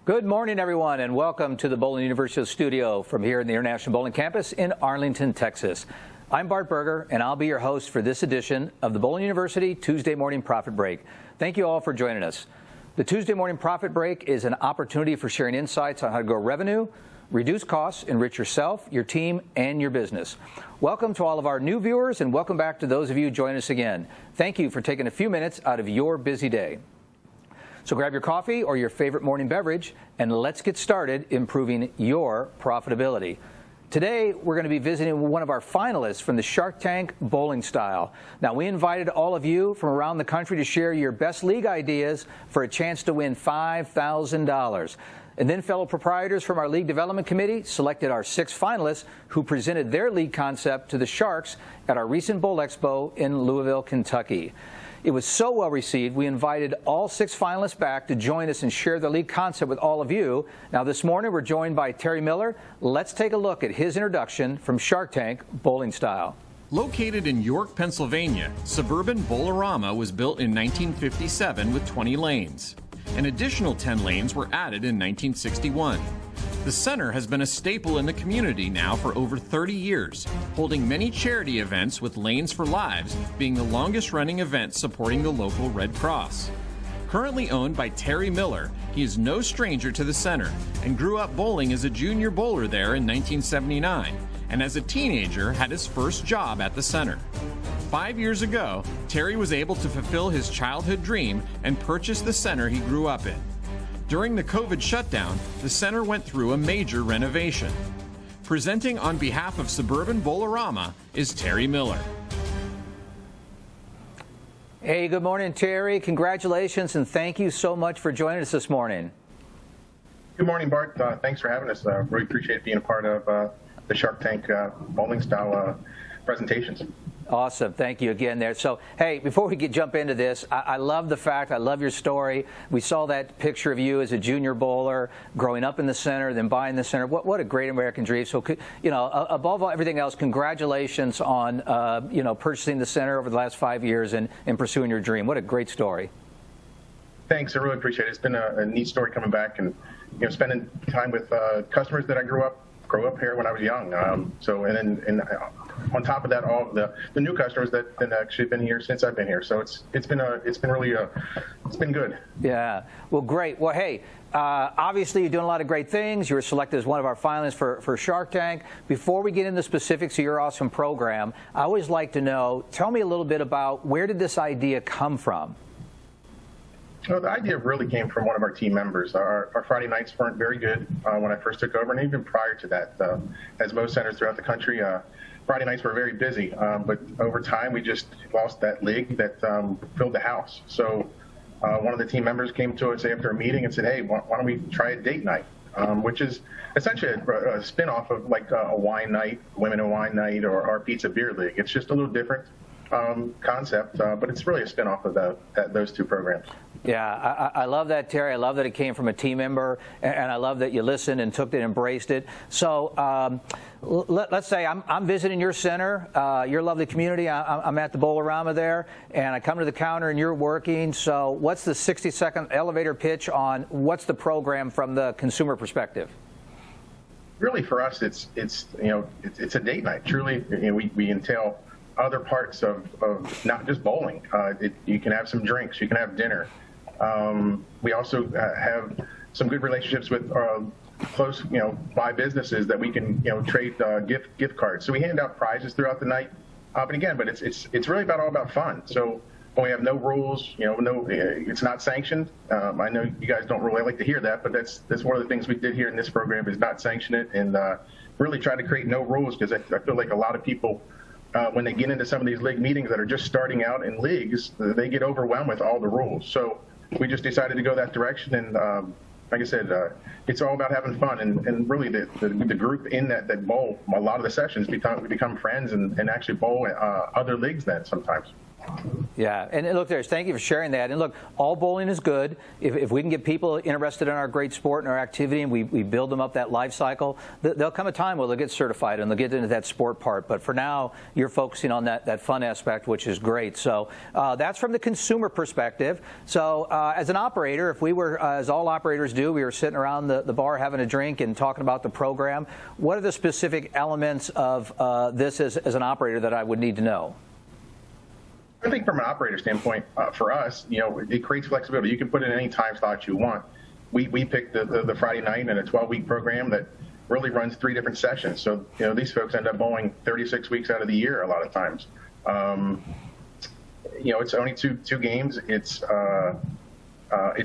Good morning, everyone, and welcome to the Bowling University studio from here in the International Bowling Campus in Arlington, Texas. I'm Bart Berger, and I'll be your host for this edition of the Bowling University Tuesday Morning Profit Break. Thank you all for joining us. The Tuesday Morning Profit Break is an opportunity for sharing insights on how to grow revenue, reduce costs, enrich yourself, your team, and your business. Welcome to all of our new viewers, and welcome back to those of you joining us again. Thank you for taking a few minutes out of your busy day. So grab your coffee or your favorite morning beverage, and let's get started improving your profitability. Today, we're going to be visiting one of our finalists from the Shark Tank Bowling Style. Now, we invited all of you from around the country to share your best league ideas for a chance to win $5,000. And then fellow proprietors from our League Development Committee selected our 6 finalists who presented their league concept to the Sharks at our recent Bowl Expo in Louisville, Kentucky. It was so well received, we invited all 6 finalists back to join us and share the league concept with all of you. Now, this morning, we're joined by Terry Miller. Let's take a look at his introduction from Shark Tank Bowling Style. Located in York, Pennsylvania, suburban Bowl-A-Rama was built in 1957 with 20 lanes. An additional 10 lanes were added in 1961. The center has been a staple in the community now for over 30 years, holding many charity events with Lanes for Lives being the longest-running event supporting the local Red Cross. Currently owned by Terry Miller, he is no stranger to the center and grew up bowling as a junior bowler there in 1979, and as a teenager had his first job at the center. 5 years ago, Terry was able to fulfill his childhood dream and purchase the center he grew up in. During the COVID shutdown, the center went through a major renovation. Presenting on behalf of suburban Bowl-A-Rama is Terry Miller. Hey, good morning, Terry. Congratulations, and thank you so much for joining us this morning. Good morning, Bart. Thanks for having us. Really appreciate being a part of the Shark Tank bowling style presentations. Awesome. Thank you again there. So, hey, before we jump into this, I love the fact, I love your story. We saw that picture of you as a junior bowler, growing up in the center, then buying the center. What a great American dream. So, you know, above everything else, congratulations on, purchasing the center over the last 5 years and pursuing your dream. What a great story. Thanks. I really appreciate it. It's been a neat story coming back and, spending time with customers that I grew up here when I was young. And on top of that, all the new customers that have actually been here since I've been here. So it's been good. Yeah. Well, great. Well, hey, obviously you're doing a lot of great things. You were selected as one of our finalists for Shark Tank. Before we get into the specifics of your awesome program, I always like to know, tell me a little bit about where did this idea come from? Well, the idea really came from one of our team members. Our Friday nights weren't very good when I first took over, and even prior to that, as most centers throughout the country, Friday nights were very busy. But over time, we just lost that league that filled the house. So one of the team members came to us after a meeting and said, hey, why don't we try a date night, which is essentially a spin-off of like a wine night, women and wine night, or our pizza beer league. It's just a little different concept, but it's really a spin-off of those two programs. Yeah, I love that, Terry. I love that it came from a team member, and I love that you listened and took it and embraced it. So let's say I'm visiting your center, your lovely community. I'm at the Bowl-A-Rama there, and I come to the counter and you're working. So what's the 60-second elevator pitch on what's the program from the consumer perspective? Really, for us, it's a date night. Truly, we entail other parts of not just bowling. You can have some drinks, you can have dinner. We also have some good relationships with close, by businesses that we can, trade gift cards. So we hand out prizes throughout the night. But it's really all about fun. So when we have no rules, it's not sanctioned. I know you guys don't really like to hear that, but that's one of the things we did here in this program is not sanction it and really try to create no rules, because I feel like a lot of people, when they get into some of these league meetings that are just starting out in leagues, they get overwhelmed with all the rules. So we just decided to go that direction, and like I said, it's all about having fun, and really the group in that bowl, a lot of the sessions we become friends and actually bowl other leagues then sometimes. Yeah, and look, thank you for sharing that. And look, all bowling is good. If we can get people interested in our great sport and our activity, and we build them up that life cycle, there'll come a time where they'll get certified and they'll get into that sport part. But for now, you're focusing on that fun aspect, which is great. So that's from the consumer perspective. So as an operator, if we were, as all operators do, we were sitting around the bar having a drink and talking about the program, what are the specific elements of this as an operator that I would need to know? I think from an operator standpoint, for us, it creates flexibility. You can put in any time slot you want. We picked the Friday night in a 12-week program that really runs 3 different sessions. So, these folks end up bowling 36 weeks out of the year a lot of times. It's only two games. It's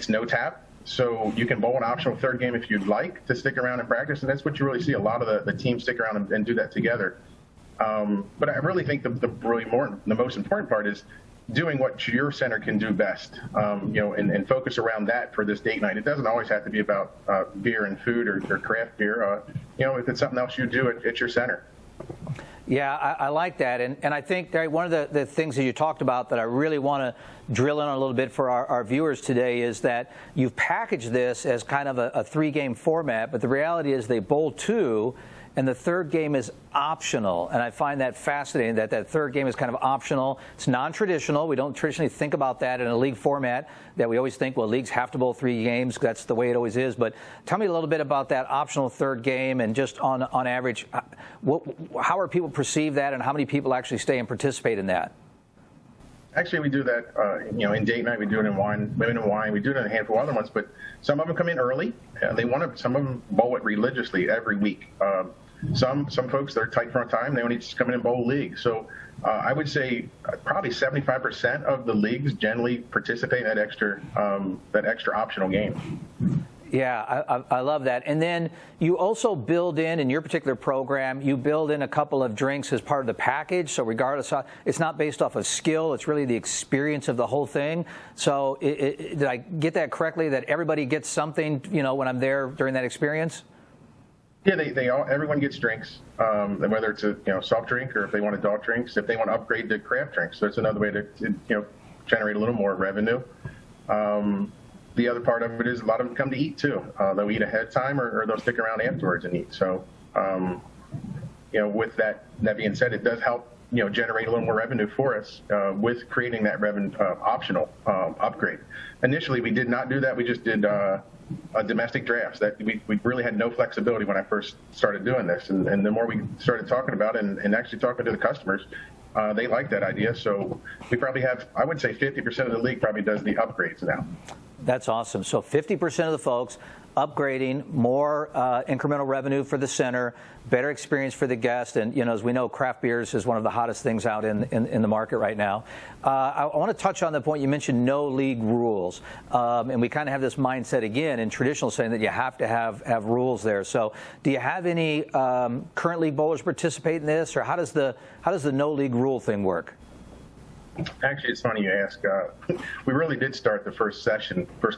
no tap. So you can bowl an optional third game if you'd like to stick around and practice. And that's what you really see. A lot of the teams stick around and do that together. But I really think the most important part is doing what your center can do best, and focus around that for this date night. It doesn't always have to be about beer and food or craft beer. If it's something else you do at your center. Yeah, I like that. And I think, Derek, one of the things that you talked about that I really want to drill in on a little bit for our viewers today is that you've packaged this as kind of a 3-game format, but the reality is they bowl 2, and the third game is optional. And I find that fascinating that third game is kind of optional. It's non-traditional. We don't traditionally think about that in a league format, that we always think, well, leagues have to bowl 3 games. That's the way it always is. But tell me a little bit about that optional third game, and just on average, how are people perceive that, and how many people actually stay and participate in that? Actually, we do that, in date night. We do it in women and wine. We do it in a handful of other ones, but some of them come in early. Some of them bowl it religiously every week. Some folks, they're tight for time. They only just come in and bowl league. So I would say probably 75% of the leagues generally participate in that extra optional game. Yeah, I love that. And then you also build in your particular program, you build in a couple of drinks as part of the package. So regardless, it's not based off of skill. It's really the experience of the whole thing. So did I get that correctly, that everybody gets something, when I'm there during that experience? Yeah, everyone gets drinks, whether it's a soft drink or if they want adult drinks, if they want to upgrade to craft drinks. So it's another way to generate a little more revenue. The other part of it is a lot of them come to eat too. They'll eat ahead of time, or they'll stick around afterwards and eat. So, with that being said, it does help generate a little more revenue for us with creating that optional upgrade. Initially, we did not do that. We just did domestic drafts. That we really had no flexibility when I first started doing this, and the more we started talking about it and actually talking to the customers, they like that idea. So we probably have, I would say 50% of the league probably does the upgrades now. That's awesome. So 50% of the folks upgrading, more incremental revenue for the center, better experience for the guest. And, as we know, craft beers is one of the hottest things out in the market right now. I want to touch on the point you mentioned, no league rules. And we kind of have this mindset again in traditional saying that you have to have rules there. So do you have any current league bowlers participate in this, or how does the no league rule thing work? Actually, it's funny you ask. We really did start the first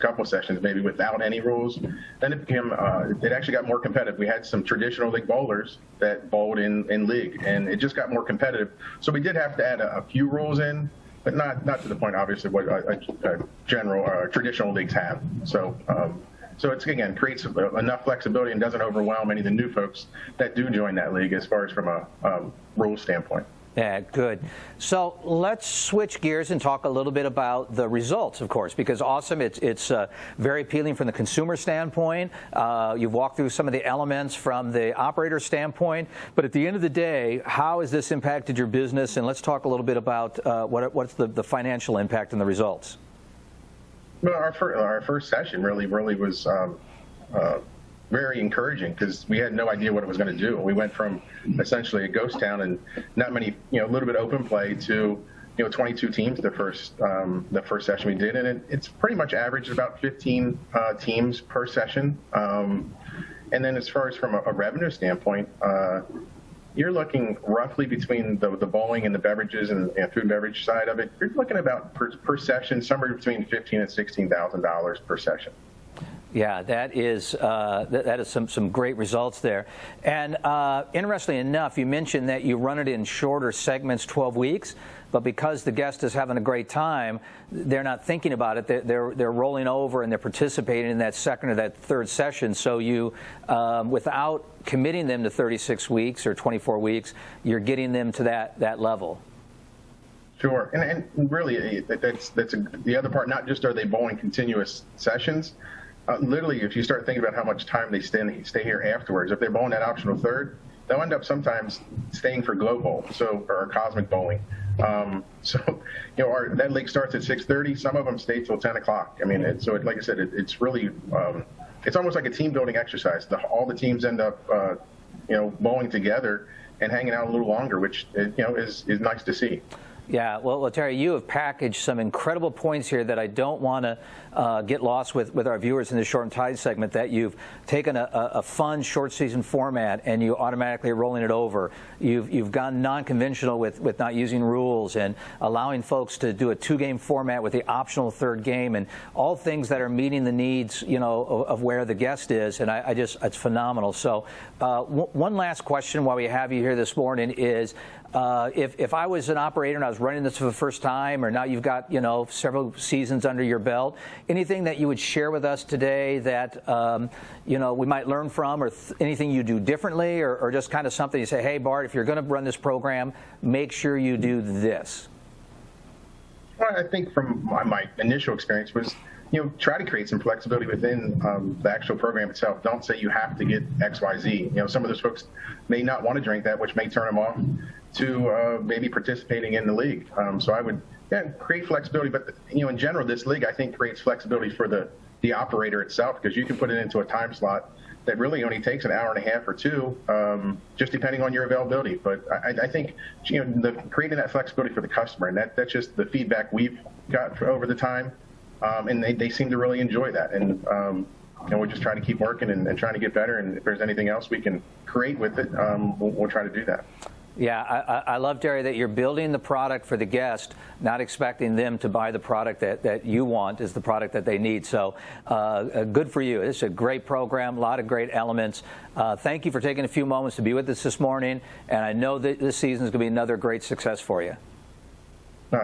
couple of sessions maybe without any rules. Then it actually got more competitive. We had some traditional league bowlers that bowled in league, and it just got more competitive. So we did have to add a few rules in, but not to the point, obviously, what general traditional leagues have. So it's, again, creates enough flexibility and doesn't overwhelm any of the new folks that do join that league as far as from a rules standpoint. Yeah, good. So let's switch gears and talk a little bit about the results, of course, because awesome. It's very appealing from the consumer standpoint. You've walked through some of the elements from the operator standpoint. But at the end of the day, how has this impacted your business? And let's talk a little bit about what's the financial impact and the results. Well, our first session really was very encouraging, because we had no idea what it was going to do. We went from essentially a ghost town and not many, a little bit open play to, 22 teams the first session we did, and it's pretty much averaged about 15 teams per session. And then as far as from a revenue standpoint, you're looking roughly between the bowling and the beverages and food and beverage side of it. You're looking about per session somewhere between $15,000 and $16,000 per session. Yeah, that is some great results there. And interestingly enough, you mentioned that you run it in shorter segments, 12 weeks. But because the guest is having a great time, they're not thinking about it. They're rolling over and they're participating in that second or that third session. So you, without committing them to 36 weeks or 24 weeks, you're getting them to that level. Sure, and really, that's the other part. Not just are they bowling continuous sessions. Literally, if you start thinking about how much time they stay here afterwards, if they're bowling that optional third, they'll end up sometimes staying for glow bowl, or cosmic bowling. That league starts at 6:30. Some of them stay till 10 o'clock. I mean, like I said, it's really, it's almost like a team building exercise. All the teams end up, bowling together and hanging out a little longer, which is nice to see. Yeah, well, Terry, you have packaged some incredible points here that I don't want to get lost with our viewers in this short and tight segment, that you've taken a fun short season format and you automatically rolling it over. You've gone non-conventional with not using rules and allowing folks to do a 2-game format with the optional third game, and all things that are meeting the needs, of where the guest is. And it's phenomenal. So one last question while we have you here this morning is, if I was an operator and I was running this for the first time, or now you've got several seasons under your belt, anything that you would share with us today that we might learn from, or anything you do differently, or just kind of something you say, hey Bart, if you're going to run this program, make sure you do this? Well, I think from my initial experience was, try to create some flexibility within the actual program itself. Don't say you have to get X, Y, Z. Some of those folks may not want to drink that, which may turn them off to maybe participating in the league. So I would create flexibility. But, in general, this league, I think, creates flexibility for the operator itself, because you can put it into a time slot that really only takes an hour and a half or two, just depending on your availability. But I think, creating that flexibility for the customer, and that's just the feedback we've got over the time. And they seem to really enjoy that. And we're just trying to keep working and trying to get better. And if there's anything else we can create with it, we'll try to do that. Yeah, I love, Terry, that you're building the product for the guest, not expecting them to buy the product that you want is the product that they need. So good for you. It's a great program, a lot of great elements. Thank you for taking a few moments to be with us this morning. And I know that this season is going to be another great success for you.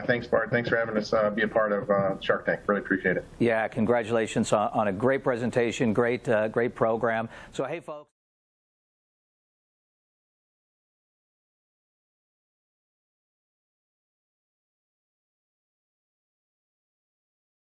Thanks, Bart. Thanks for having us be a part of Shark Tank. Really appreciate it. Yeah, congratulations on a great presentation, great program. So, hey, folks.